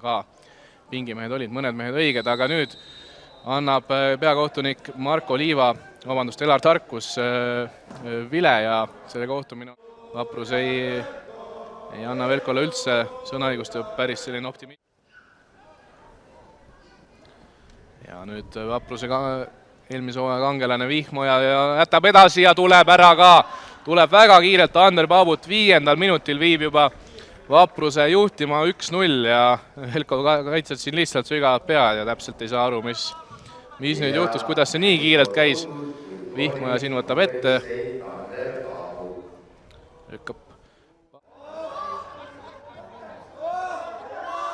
ka pingimehed olid, mõned mehed õiged, aga nüüd annab peakohtunik Marko Liiva, Elar Tarkus vile ja selle kohtumine Vaprus ei anna Velkole üldse sõnaõigust ja päris selline optimism. Ja nüüd Vapruse eelmise hooaja kangelane Vihmoja ja jätab edasi ja tuleb ära ka. Tuleb väga kiirelt Ander Paabut 5. minutil viib juba Vapruse juhtima 1-0 ja Velko kaitsed siin lihtsalt sügavad pead ja täpselt ei saa aru, mis nüüd juhtus, kuidas see nii kiirelt käis. Vihmoja siin võtab ette.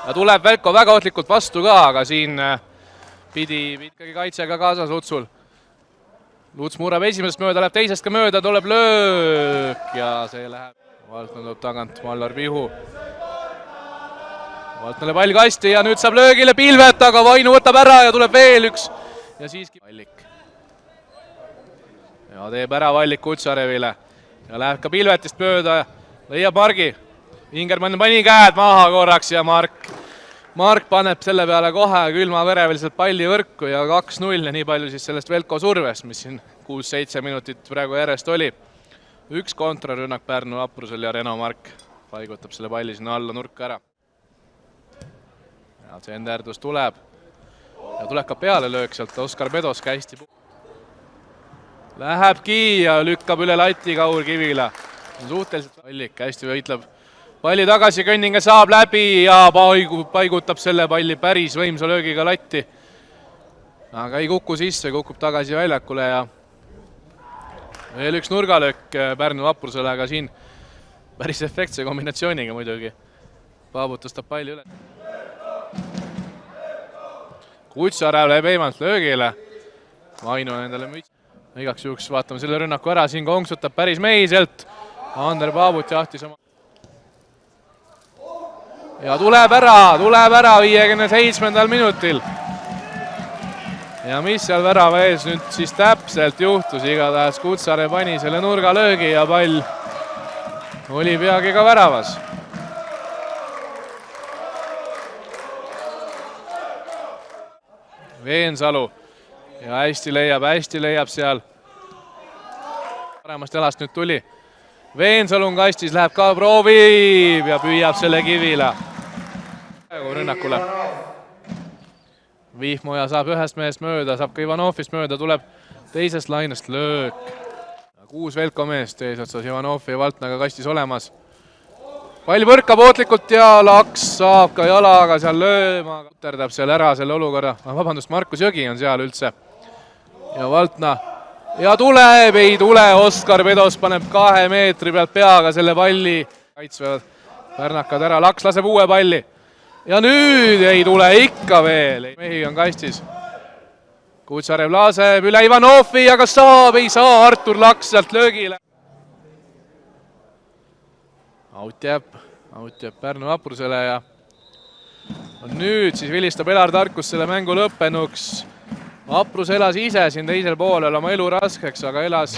Ja tuleb Velko väga ohtlikult vastu ka, aga siin pidi ikkagi kaitsega kaasas Lutsul. Luts murrab esimesest mööda, läheb teisest ka mööda, tuleb löök ja see läheb. Valtna tuleb tagant Mallar Pihu. Valtnale pall kasti ja nüüd saab löögile Pilvet, aga Vainu võtab ära ja tuleb veel üks. Ja siiski Vallik. Ja teeb ära Vallik Kutsarevile. Ja läheb ka Pilvetist mööda, leiab Margi. Ingermann pani käed maha korraks ja Mark paneb selle peale kohe külmaväreviliselt palli võrku ja 2-0 ja nii palju siis sellest Velko survest, mis siin 6-7 minutit praegu järjest oli. Üks kontrarünnak Pärnu Vaprusel ja Reno Mark paigutab selle palli sinna alla nurka ära. Ja Tsenderdus tuleb ja tuleb ka peale löök sealt Oskar Pedosk hästi. Lähebki ja lükkab üle lati Kaur Kivile. Suhteliselt Vallik hästi võitleb. Palli tagasi Könninge saab läbi ja paigutab selle palli päris võimsa löögiga latti. Aga ei kuku sisse, kukub tagasi väljakule ja veel üks nurgalöök Pärnu Vaprusele, aga siin päris efektse kombinatsiooniga muidugi. Paabut tõstab palli üle. Kutsarev läheb eemalt löögile. Vainu on endale müts. Igaks juhuks vaatame selle rünnaku ära, siin konksutab päris meiselt. Ander Paabut jahtis oma. Ja tuleb ära 57. minutil. Ja mis seal värava ees nüüd siis täpselt juhtus, igatahes Kutsare pani selle nurgalöögi ja pall oli peagi ka väravas. Veensalu ja hästi leiab seal. Paremast jalast nüüd tuli. Veensalu on kastis, läheb ka proovib ja püüab selle Kivile. Rünnakule. Vihmoja saab ühest mehest mööda, saab ka Ivanovist mööda, tuleb teisest lainest löök. 6 Velko meest eesotsas Ivanovi ja Valtnaga kastis olemas. Pall põrkab ootlikult ja Laks saab ka jalaga seal lööma. Terdab seal ära selle olukorra. Vabandust, Markus Jõgi on seal üldse. Ja Valtna. Ja tuleb, ei tule, Oskar Pedos paneb 2 meetri pealt peaga selle palli. Kaitsvevad pärnakad ära, Laks laseb uue palli. Ja nüüd ei tule ikka veel. Mehi on kastis. Kutsarev laseb üle Ivanovi, aga saab, ei saa Artur Laks sealt löögile. Out jääb Pärnu Vaprusele ja nüüd siis vilistab Elar Tarkus selle mängu lõppenuks. Vaprus elas ise siin teisel poolel oma elu raskeks, aga elas